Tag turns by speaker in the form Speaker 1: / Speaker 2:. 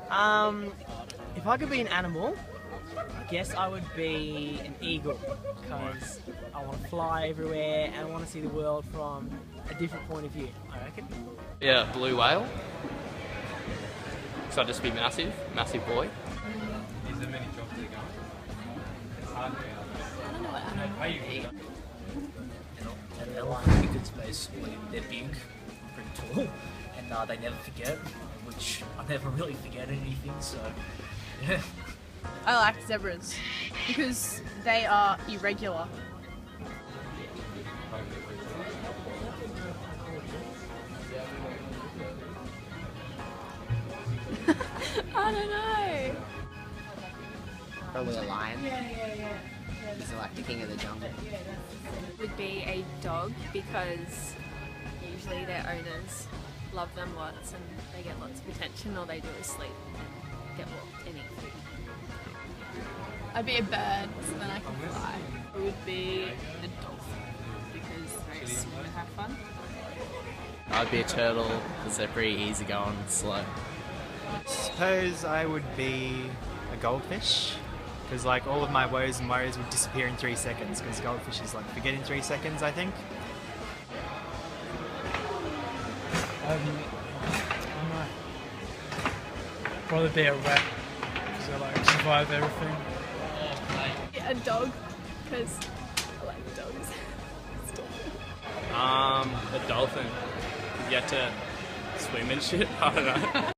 Speaker 1: If I could be an animal, I guess I would be an eagle because I want to fly everywhere and I want to see the world from a different point of view, I reckon.
Speaker 2: Yeah, blue whale. So I'd just be massive boy.
Speaker 3: Is there many jobs that are going? It's hard to
Speaker 4: I don't know what animal
Speaker 3: pay you.
Speaker 5: An elephant because basically they're big, pretty tall, and they never forget, which I never really forget anything, so yeah.
Speaker 4: I like zebras because they are irregular. I don't know.
Speaker 6: Probably a lion. He's like the king of the jungle.
Speaker 7: Would be a dog because usually their owners love them lots and they get lots of attention. All they do is sleep and get walked and eat food.
Speaker 4: I'd be a bird so then I can fly. I would be a dolphin because they swim and have fun.
Speaker 8: I'd be a turtle because they're pretty easy going and slow.
Speaker 9: Suppose I would be a goldfish because like all of my woes and worries would disappear in 3 seconds because goldfishes like forget in 3 seconds, I think.
Speaker 10: I don't know. Probably be a rat because I like survive everything.
Speaker 4: A dog because I like dogs.
Speaker 2: A dolphin. You get to swim and shit. I don't know.